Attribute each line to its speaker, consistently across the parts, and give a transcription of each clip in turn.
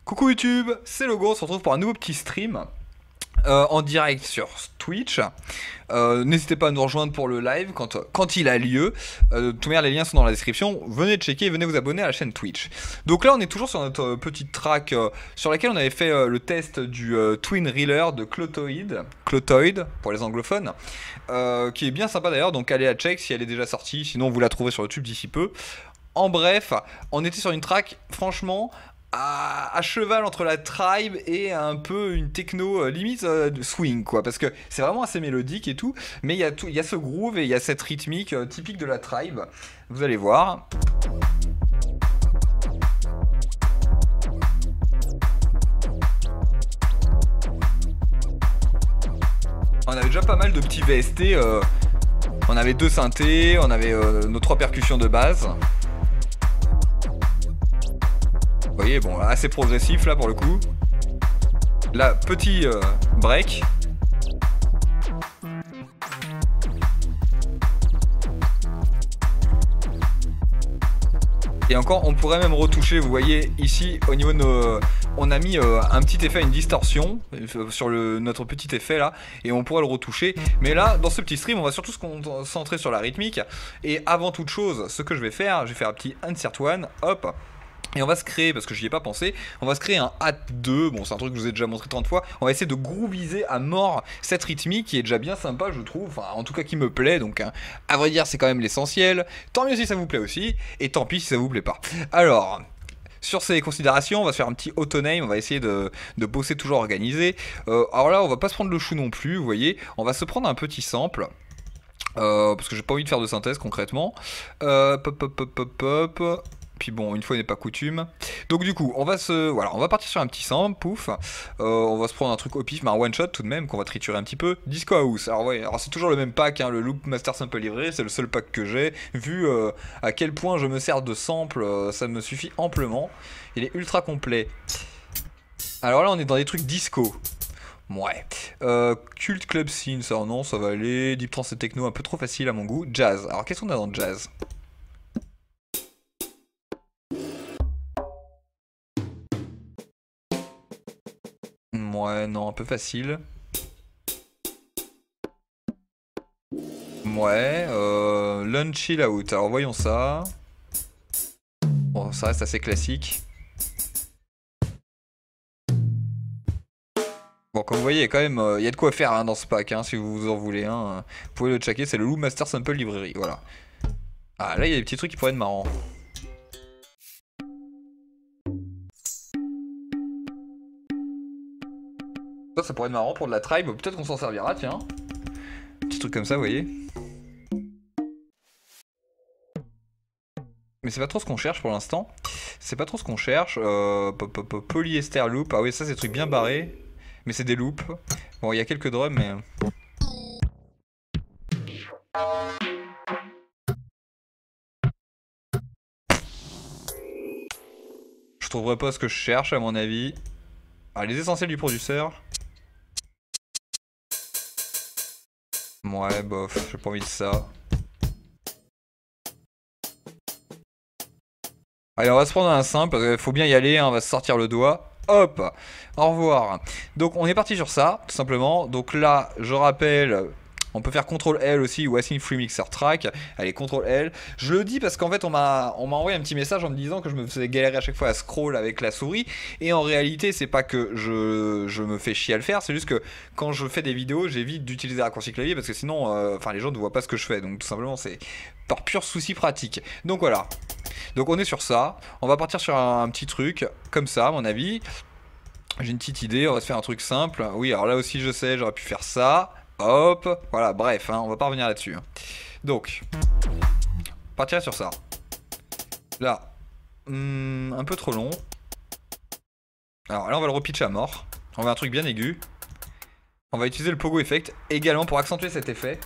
Speaker 1: Coucou YouTube, c'est Logo, on se retrouve pour un nouveau petit stream en direct sur Twitch. N'hésitez pas à nous rejoindre pour le live quand il a lieu. De toute manière, les liens sont dans la description. Venez checker et venez vous abonner à la chaîne Twitch. Donc là, on est toujours sur notre petite track sur laquelle on avait fait le test du Twin Reeler de Clotoid pour les anglophones, qui est bien sympa d'ailleurs. Donc allez la check si elle est déjà sortie. Sinon, vous la trouverez sur YouTube d'ici peu. En bref, on était sur une track, franchement, à cheval entre la tribe et un peu une techno limite de swing, quoi, parce que c'est vraiment assez mélodique et tout, mais il y a ce groove et il y a cette rythmique typique de la tribe. Vous allez voir. On avait déjà pas mal de petits VST. On avait deux synthés, on avait nos trois percussions de base. Vous voyez, bon, assez progressif là pour le coup. Là, petit break. Et encore, on pourrait même retoucher, vous voyez, ici, au niveau de nos... On a mis un petit effet, une distorsion sur notre petit effet là, et on pourrait le retoucher. Mais là, dans ce petit stream, on va surtout se concentrer sur la rythmique. Et avant toute chose, ce que je vais faire un petit insert one, hop. Et on va se créer, parce que j'y ai pas pensé, on va se créer un hat 2, bon c'est un truc que je vous ai déjà montré 30 fois, on va essayer de grooviser à mort cette rythmique qui est déjà bien sympa je trouve, enfin en tout cas qui me plaît, donc hein, à vrai dire c'est quand même l'essentiel, tant mieux si ça vous plaît aussi, et tant pis si ça vous plaît pas. Alors... Sur ces considérations, on va se faire un petit auto-name, on va essayer de bosser toujours organisé. Alors là, on va pas se prendre le chou non plus, vous voyez, on va se prendre un petit sample. Parce que j'ai pas envie de faire de synthèse concrètement. Pop, pop, pop, pop, pop. Puis bon, une fois n'est pas coutume. Donc du coup, on va partir sur un petit sample, pouf. On va se prendre un truc au pif, mais un one shot tout de même qu'on va triturer un petit peu. Disco House. Alors ouais, alors c'est toujours le même pack, hein, le Loop Master Sample livré, c'est le seul pack que j'ai. Vu à quel point je me sers de sample, ça me suffit amplement. Il est ultra complet. Alors là, on est dans des trucs disco. Ouais. Cult Club Scene, ça non, ça va aller. Deep Trance et Techno, un peu trop facile à mon goût. Jazz. Alors qu'est-ce qu'on a dans le jazz ? Ouais, non, un peu facile. Ouais, Lunch Chill Out. Alors voyons ça. Bon, ça reste assez classique. Bon, comme vous voyez, quand même, il y a de quoi faire hein, dans ce pack, hein, si vous en voulez. Hein. Vous pouvez le checker, c'est le Loop Master Sample Librairie, voilà. Ah, là, il y a des petits trucs qui pourraient être marrants. Ça pourrait être marrant pour de la tribe, peut-être qu'on s'en servira, tiens. Petit truc comme ça, vous voyez. Mais c'est pas trop ce qu'on cherche pour l'instant. C'est pas trop ce qu'on cherche. Polyester loop. Ah oui, ça c'est des trucs bien barrés. Mais c'est des loops. Bon, il y a quelques drums, mais... Je trouverai pas ce que je cherche, à mon avis. Ah, les essentiels du producteur. Ouais, bof, j'ai pas envie de ça. Allez, on va se prendre un simple, parce qu'il faut bien y aller, hein, on va se sortir le doigt. Hop, au revoir. Donc on est parti sur ça, tout simplement. Donc là, je rappelle, on peut faire CTRL L aussi, ou Async Free Mixer Track. Allez, CTRL L. Je le dis parce qu'en fait, on m'a envoyé un petit message en me disant que je me faisais galérer à chaque fois à scroll avec la souris. Et en réalité, c'est pas que je me fais chier à le faire, c'est juste que quand je fais des vidéos, j'évite d'utiliser raccourci clavier parce que sinon, les gens ne voient pas ce que je fais. Donc tout simplement, c'est par pur souci pratique. Donc voilà. Donc on est sur ça, on va partir sur un petit truc, comme ça à mon avis. J'ai une petite idée, on va se faire un truc simple. Oui, alors là aussi je sais, j'aurais pu faire ça. Hop, voilà, bref, hein, on va pas revenir là-dessus. Donc, partir sur ça. Là, un peu trop long. Alors là on va le repitcher à mort. On va un truc bien aigu. On va utiliser le pogo effect également pour accentuer cet effet.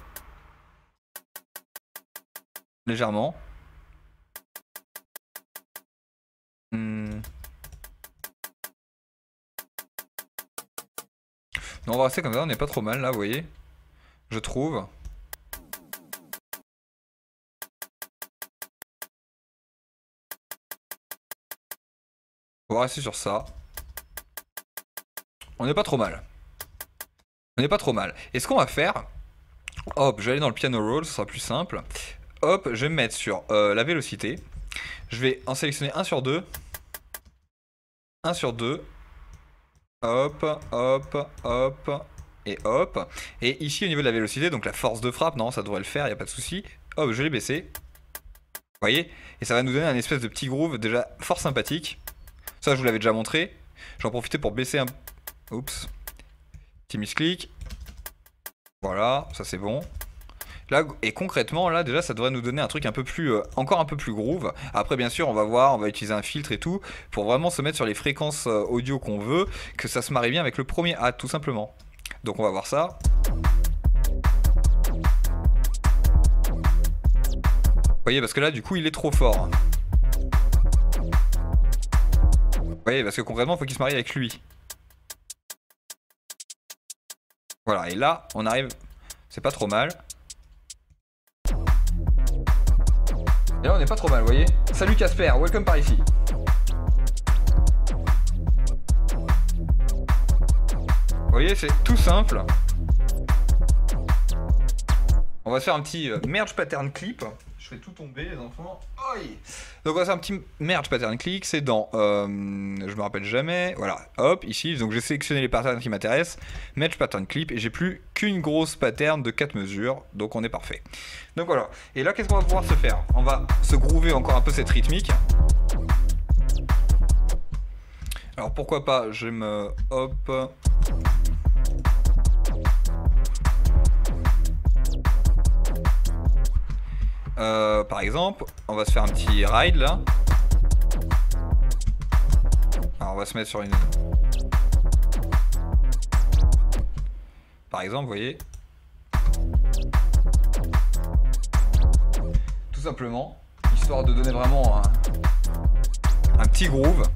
Speaker 1: Légèrement. Non, on va rester comme ça, on n'est pas trop mal là, vous voyez. Je trouve. On va rester sur ça. On n'est pas trop mal. On n'est pas trop mal. Et ce qu'on va faire, hop, je vais aller dans le piano roll, ce sera plus simple. Hop, je vais me mettre sur la vélocité. Je vais en sélectionner 1 sur 2. 1 sur 2. Hop, hop, hop. Et hop. Et ici au niveau de la vélocité, donc la force de frappe, non, ça devrait le faire, il n'y a pas de souci. Hop, je l'ai baissé. Vous voyez? Et ça va nous donner un espèce de petit groove déjà fort sympathique. Ça, je vous l'avais déjà montré. J'en profitais pour baisser un... Oups. Petit misclick. Voilà, ça c'est bon. Là, et concrètement, là déjà ça devrait nous donner un truc un peu plus, encore un peu plus groove. Après bien sûr on va voir, on va utiliser un filtre et tout, pour vraiment se mettre sur les fréquences audio qu'on veut, que ça se marie bien avec le premier hat tout simplement. Donc on va voir ça. Vous voyez, parce que là du coup il est trop fort. Vous voyez, parce que concrètement il faut qu'il se marie avec lui. Voilà, et là on arrive, c'est pas trop mal. Et là on est pas trop mal, vous voyez. Salut Casper, welcome par ici. Vous voyez, c'est tout simple. On va se faire un petit merge pattern clip. Je fais tout tomber les enfants. Oi. Donc on va faire un petit merge pattern clip, c'est dans je me rappelle jamais. Voilà, hop, ici, donc j'ai sélectionné les patterns qui m'intéressent. Merge pattern clip et j'ai plus qu'une grosse pattern de 4 mesures. Donc on est parfait. Donc voilà. Et là qu'est-ce qu'on va pouvoir se faire? On va se groover encore un peu cette rythmique. Alors pourquoi pas, je me hop. Par exemple, on va se faire un petit ride là. Alors on va se mettre sur une... Par exemple, vous voyez. Tout simplement, histoire de donner vraiment un petit groove.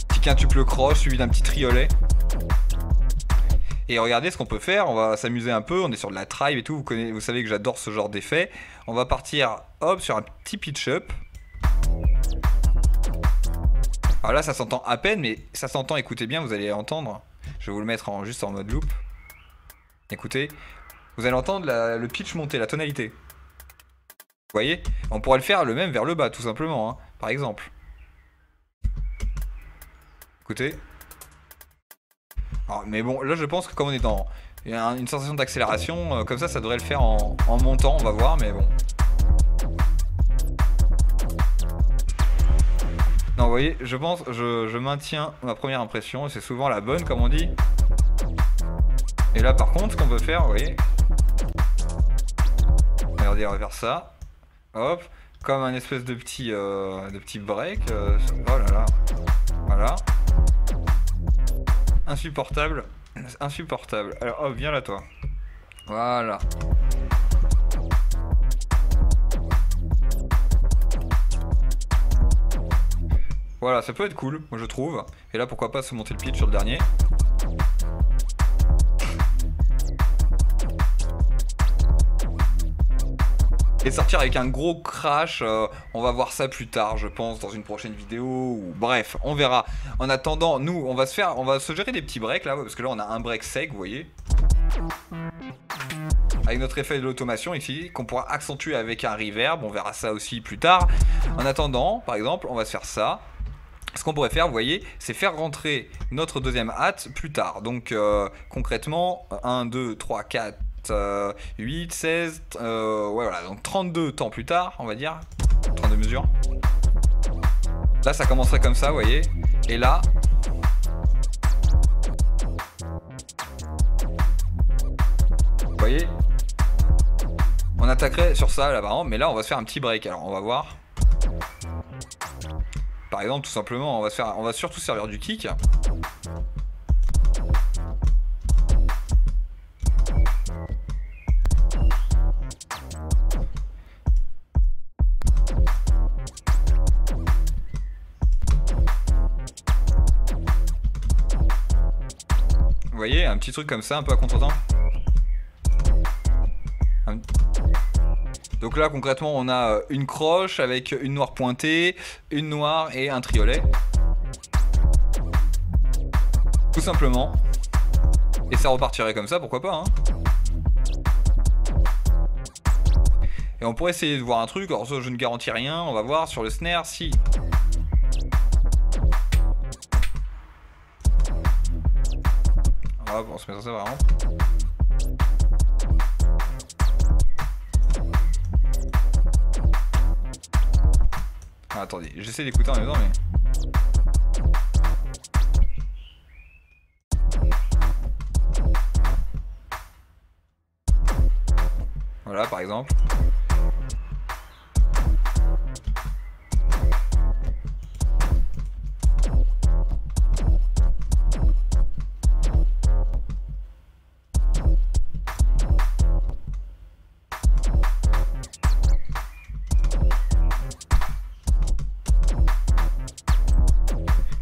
Speaker 1: Petit quintuple croche suivi d'un petit triolet. Et regardez ce qu'on peut faire, on va s'amuser un peu, on est sur de la tribe et tout, vous savez que j'adore ce genre d'effet. On va partir, hop, sur un petit pitch up. Alors là ça s'entend à peine, mais ça s'entend, écoutez bien, vous allez entendre. Je vais vous le mettre juste en mode loop. Écoutez, vous allez entendre le pitch monter, la tonalité. Vous voyez? On pourrait le faire le même vers le bas, tout simplement, hein, par exemple. Écoutez. Alors, mais bon, là je pense que comme on est dans une sensation d'accélération, comme ça devrait le faire en montant, on va voir, mais bon. Non, vous voyez, je pense, je maintiens ma première impression, et c'est souvent la bonne, comme on dit. Et là par contre, ce qu'on peut faire, vous voyez. Regardez, on va faire ça. Hop, comme un espèce de petit break. Oh là là. Voilà. Insupportable. Insupportable. Alors hop, viens là toi. Voilà. Voilà, ça peut être cool, moi je trouve. Et là pourquoi pas se monter le pitch sur le dernier. Et sortir avec un gros crash, on va voir ça plus tard, je pense, dans une prochaine vidéo, ou bref, on verra. En attendant, nous, on va se gérer des petits breaks là, parce que là on a un break sec, vous voyez. Avec notre effet de l'automation ici, qu'on pourra accentuer avec un reverb, on verra ça aussi plus tard. En attendant, par exemple, on va se faire ça. Ce qu'on pourrait faire, vous voyez, c'est faire rentrer notre deuxième hat plus tard. Donc concrètement, 1, 2, 3, 4... 8, 16, ouais voilà, donc 32 temps plus tard, on va dire, 32 mesures. Là ça commencerait comme ça, vous voyez, et là, vous voyez, on attaquerait sur ça là par exemple, mais là on va se faire un petit break, alors on va voir. Par exemple, tout simplement, on va surtout servir du kick. Vous voyez, un petit truc comme ça, un peu à contre-temps. Donc là, concrètement, on a une croche avec une noire pointée, une noire et un triolet. Tout simplement. Et ça repartirait comme ça, pourquoi pas, hein. Et on pourrait essayer de voir un truc, alors ça je ne garantis rien, on va voir sur le snare si... Hop, on se met ça vraiment. Ah, attendez, j'essaie d'écouter en même temps mais... Voilà par exemple.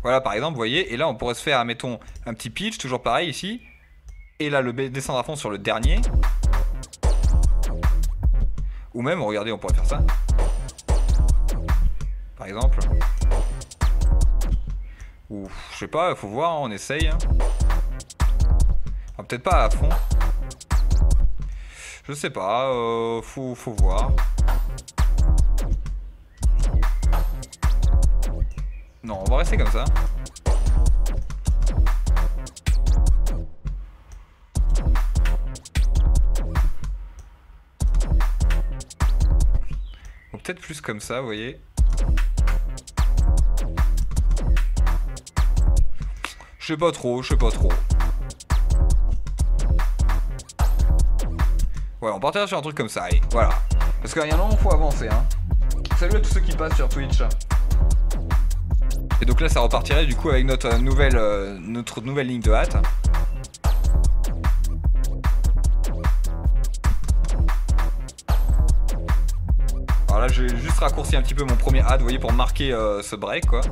Speaker 1: Voilà par exemple, vous voyez, et là on pourrait se faire, mettons, un petit pitch, toujours pareil ici. Et là le descendre à fond sur le dernier. Ou même, regardez, on pourrait faire ça. Par exemple. Ou, je sais pas, faut voir, on essaye. Enfin, peut-être pas à fond. Je sais pas, faut voir. Non, on va rester comme ça. Ou peut-être plus comme ça, vous voyez. Je sais pas trop, je sais pas trop. Ouais, on partira sur un truc comme ça, allez, voilà. Parce qu'il y a un moment, faut avancer, hein. Salut à tous ceux qui passent sur Twitch. Et donc là, ça repartirait du coup avec notre nouvelle ligne de hâte. Alors là, j'ai juste raccourci un petit peu mon premier hâte, vous voyez, pour marquer ce break, quoi.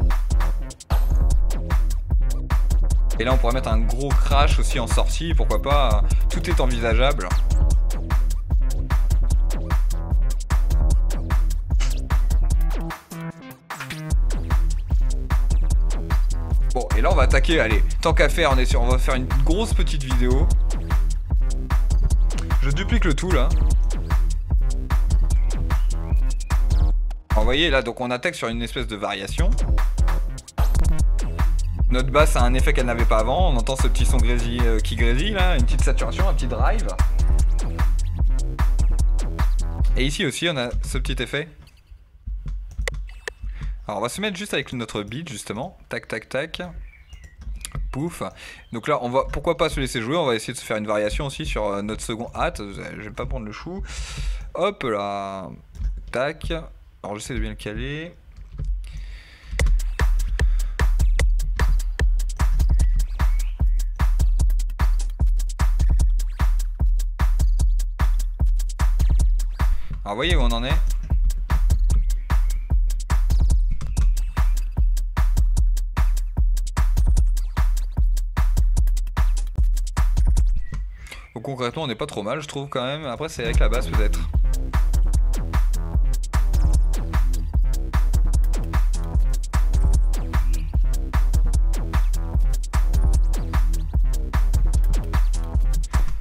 Speaker 1: Et là, on pourrait mettre un gros crash aussi en sortie, pourquoi pas. Tout est envisageable. Bon, et là on va attaquer, allez, tant qu'à faire, on va faire une grosse petite vidéo. Je duplique le tout là. Alors, vous voyez là, donc on attaque sur une espèce de variation. Notre basse a un effet qu'elle n'avait pas avant, on entend ce petit son qui grésille là, une petite saturation, un petit drive. Et ici aussi on a ce petit effet. Alors on va se mettre juste avec notre beat justement, tac tac tac, pouf. Donc là on va, pourquoi pas se laisser jouer, on va essayer de se faire une variation aussi sur notre second hâte, je vais pas prendre le chou. Hop là, tac, alors j'essaie de bien le caler. Alors vous voyez où on en est. Donc concrètement on n'est pas trop mal je trouve quand même, après c'est avec la basse peut-être.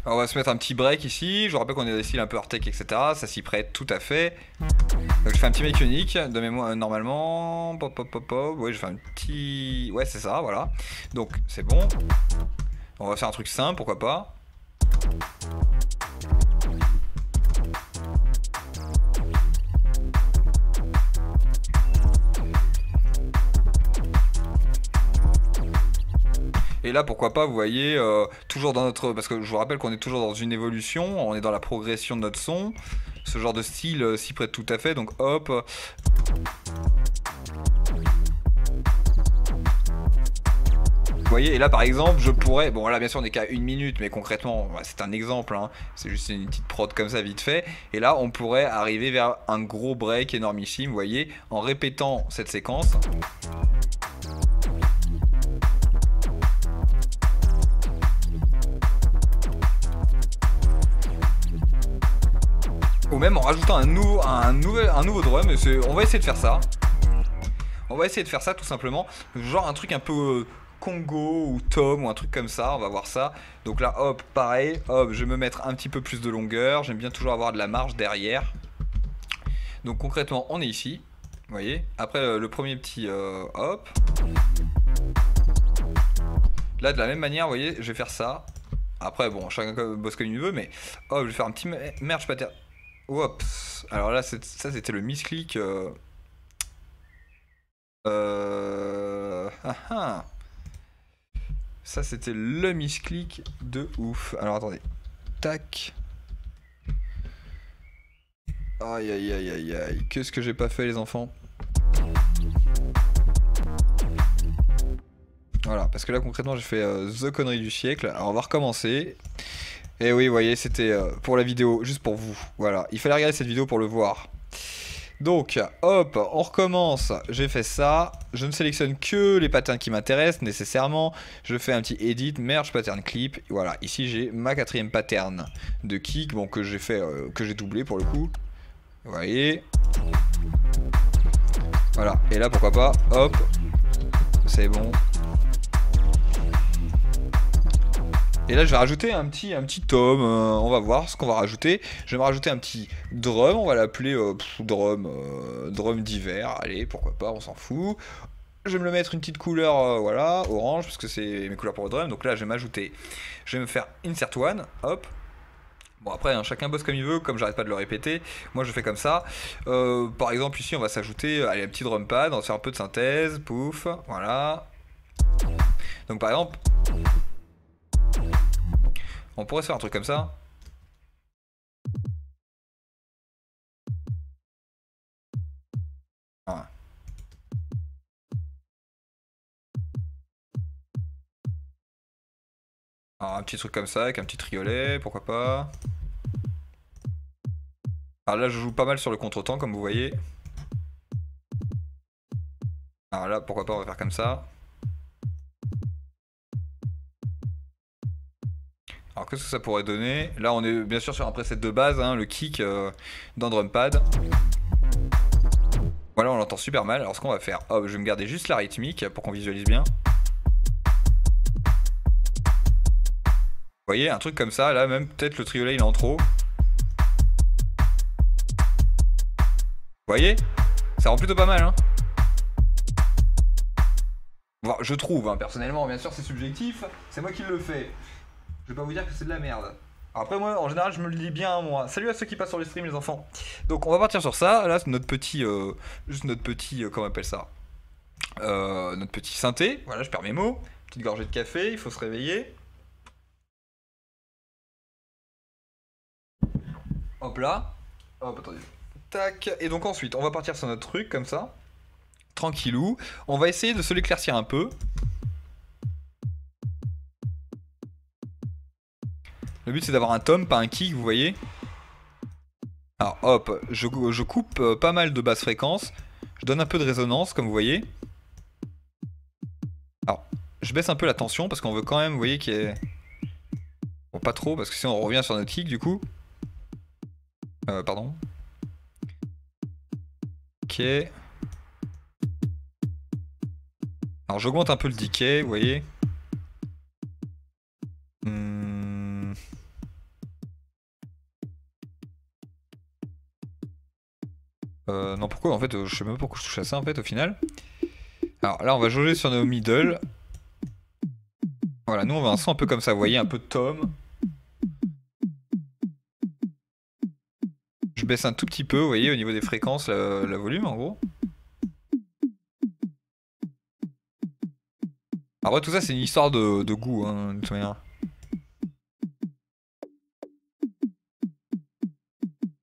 Speaker 1: Alors, on va se mettre un petit break ici, je vous rappelle qu'on est des styles un peu hard-tech etc, ça s'y prête tout à fait. Donc je fais un petit make unique de mémoire normalement, pop pop pop pop, ouais je fais un petit... Ouais c'est ça, voilà. Donc c'est bon. On va faire un truc simple, pourquoi pas. Et là pourquoi pas, vous voyez, toujours dans notre... Parce que je vous rappelle qu'on est toujours dans une évolution, on est dans la progression de notre son. Ce genre de style s'y prête tout à fait, donc hop. Vous voyez, et là par exemple, je pourrais... Bon là bien sûr on n'est qu'à 1 minute, mais concrètement, c'est un exemple, hein, c'est juste une petite prod comme ça vite fait. Et là on pourrait arriver vers un gros break énormissime, vous voyez, en répétant cette séquence. Ou même en rajoutant un nouveau drum, on va essayer de faire ça. On va essayer de faire ça tout simplement. Genre un truc un peu Congo ou Tom ou un truc comme ça, on va voir ça. Donc là, hop, pareil, hop, je vais me mettre un petit peu plus de longueur. J'aime bien toujours avoir de la marge derrière. Donc concrètement, on est ici. Vous voyez. Après le premier petit hop. Là, de la même manière, vous voyez, je vais faire ça. Après, bon, chacun bosse comme il veut, mais hop, je vais faire un petit merge pattern. Oups. Alors là, ça, c'était le misclick. Ah, ah. Ça, c'était le misclick de ouf. Alors attendez. Tac. Aïe aïe aïe aïe aïe. Qu'est-ce que j'ai pas fait, les enfants? Voilà, parce que là concrètement j'ai fait the connerie du siècle. Alors on va recommencer. Et oui, vous voyez, c'était pour la vidéo, juste pour vous. Voilà, il fallait regarder cette vidéo pour le voir. Donc, hop, on recommence. J'ai fait ça. Je ne sélectionne que les patterns qui m'intéressent nécessairement. Je fais un petit edit, merge pattern clip. Voilà, ici j'ai ma 4ème pattern de kick, bon que j'ai fait, que j'ai doublé pour le coup. Vous voyez. Voilà, et là pourquoi pas, hop, c'est bon. Et là je vais rajouter un petit tom, on va voir ce qu'on va rajouter. Je vais me rajouter un petit drum, on va l'appeler drum d'hiver, allez pourquoi pas, on s'en fout. Je vais me le mettre une petite couleur, voilà, orange, parce que c'est mes couleurs pour le drum. Donc là je vais m'ajouter, je vais me faire insert one, hop. Bon après hein, chacun bosse comme il veut, comme j'arrête pas de le répéter, moi je fais comme ça. Par exemple ici on va s'ajouter, allez un petit drum pad, on va faire un peu de synthèse, pouf, voilà. Donc par exemple... on pourrait se faire un truc comme ça. Voilà. Alors un petit truc comme ça, avec un petit triolet, pourquoi pas. Alors là je joue pas mal sur le contretemps comme vous voyez. Alors là pourquoi pas on va faire comme ça. Alors qu'est-ce que ça pourrait donner? Là on est bien sûr sur un preset de base, hein, le kick dans drumpad. Voilà on l'entend super mal, alors ce qu'on va faire, hop je vais me garder juste la rythmique pour qu'on visualise bien. Vous voyez un truc comme ça, là même peut-être le triolet il est en trop. Vous voyez? Ça rend plutôt pas mal hein. Bon, je trouve, hein, personnellement, bien sûr c'est subjectif, c'est moi qui le fais. Je vais pas vous dire que c'est de la merde. Après moi en général je me le dis bien moi. Salut à ceux qui passent sur le stream les enfants. Donc on va partir sur ça. Là c'est notre petit juste notre petit comment on appelle ça, notre petit synthé. Voilà je perds mes mots. Petite gorgée de café, il faut se réveiller. Hop là. Hop attendez. Tac. Et donc ensuite on va partir sur notre truc comme ça. Tranquillou. On va essayer de se l'éclaircir un peu. Le but c'est d'avoir un tom, pas un kick, vous voyez. Alors hop, je coupe pas mal de basses fréquences. Je donne un peu de résonance comme vous voyez. Alors, je baisse un peu la tension parce qu'on veut quand même, vous voyez, qu'il y ait... Bon, pas trop parce que sinon on revient sur notre kick du coup. Pardon. Ok. Alors j'augmente un peu le decay, vous voyez. Non pourquoi en fait je sais même pas pourquoi je touche à ça en fait au final. Alors là on va jauger sur nos middle. Voilà nous on veut un son un peu comme ça vous voyez, un peu de tom. Je baisse un tout petit peu vous voyez au niveau des fréquences, la volume en gros. Après tout ça c'est une histoire de goût hein, de toute manière.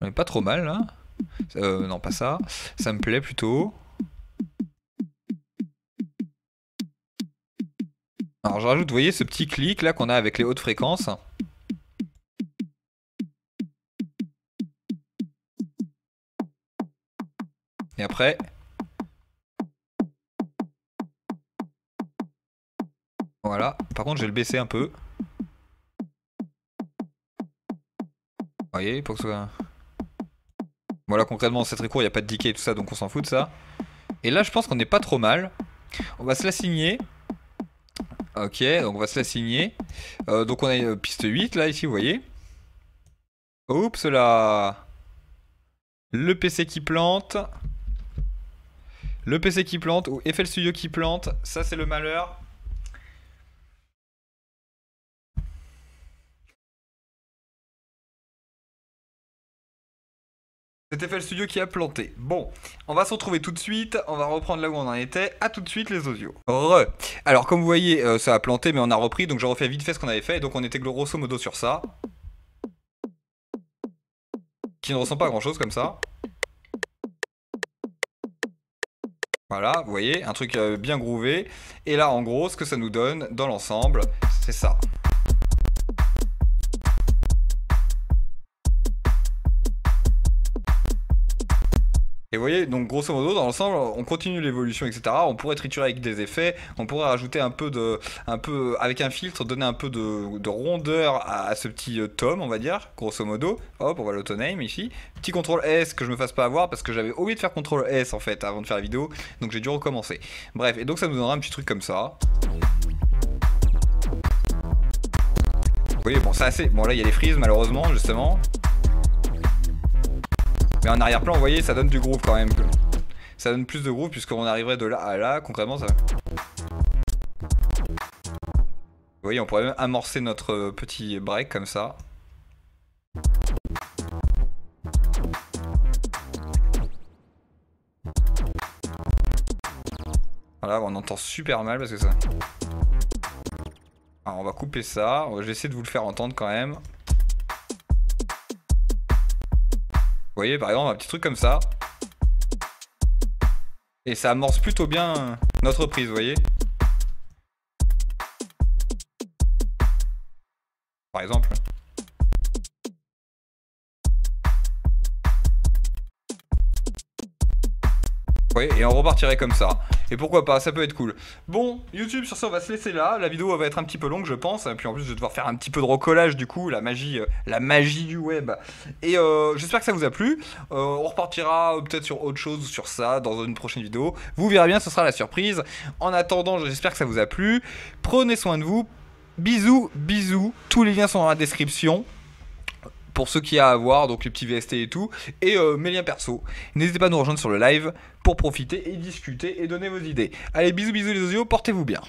Speaker 1: On est pas trop mal là. Non pas ça, ça me plaît plutôt. Alors je rajoute, vous voyez ce petit clic là qu'on a avec les hautes fréquences. Et après... Voilà, par contre je vais le baisser un peu. Vous voyez, pour que ce soit... Voilà, concrètement c'est très court, il n'y a pas de decay et tout ça, donc on s'en fout de ça. Et là je pense qu'on n'est pas trop mal. On va se l'assigner. Ok, donc on va se la signer. Donc on a une piste 8 là, ici, vous voyez. Oups là. Le PC qui plante. Le PC qui plante, ou FL Studio qui plante, ça c'est le malheur. C'est FL Studio qui a planté. Bon, on va se retrouver tout de suite, on va reprendre là où on en était. À tout de suite les osios. Alors comme vous voyez, ça a planté mais on a repris, donc je refais vite fait ce qu'on avait fait. Donc on était grosso modo sur ça. Qui ne ressemble pas à grand chose comme ça. Voilà, vous voyez, un truc bien groové. Et là en gros, ce que ça nous donne dans l'ensemble, c'est ça. Et vous voyez, donc grosso modo, dans l'ensemble, on continue l'évolution, etc. On pourrait triturer avec des effets, on pourrait rajouter avec un filtre, donner un peu de rondeur à ce petit tome, on va dire, grosso modo. Hop, on va l'autoname ici. Petit CTRL S que je me fasse pas avoir parce que j'avais oublié de faire CTRL S en fait avant de faire la vidéo, donc j'ai dû recommencer. Bref, et donc ça nous donnera un petit truc comme ça. Vous voyez, bon, c'est assez. Bon, là il y a les frises malheureusement, justement. Mais en arrière-plan, vous voyez, ça donne du groove quand même. Ça donne plus de groove puisqu'on arriverait de là à là, concrètement ça. Vous voyez, on pourrait même amorcer notre petit break comme ça. Voilà, on entend super mal parce que ça... Alors on va couper ça, je vais essayer de vous le faire entendre quand même. Vous voyez, par exemple, un petit truc comme ça. Et ça amorce plutôt bien notre prise, vous voyez. Par exemple. Vous voyez, et on repartirait comme ça. Et pourquoi pas, ça peut être cool. Bon, YouTube, sur ça, on va se laisser là. La vidéo va être un petit peu longue, je pense. Et puis en plus, je vais devoir faire un petit peu de recollage, du coup, la magie du web. Et j'espère que ça vous a plu. On repartira peut-être sur autre chose, sur ça, dans une prochaine vidéo. Vous verrez bien, ce sera la surprise. En attendant, j'espère que ça vous a plu. Prenez soin de vous. Bisous, bisous. Tous les liens sont dans la description. Pour ceux qui a à voir, donc les petits VST et tout, et mes liens perso. N'hésitez pas à nous rejoindre sur le live pour profiter et discuter et donner vos idées. Allez, bisous bisous les osios, portez-vous bien.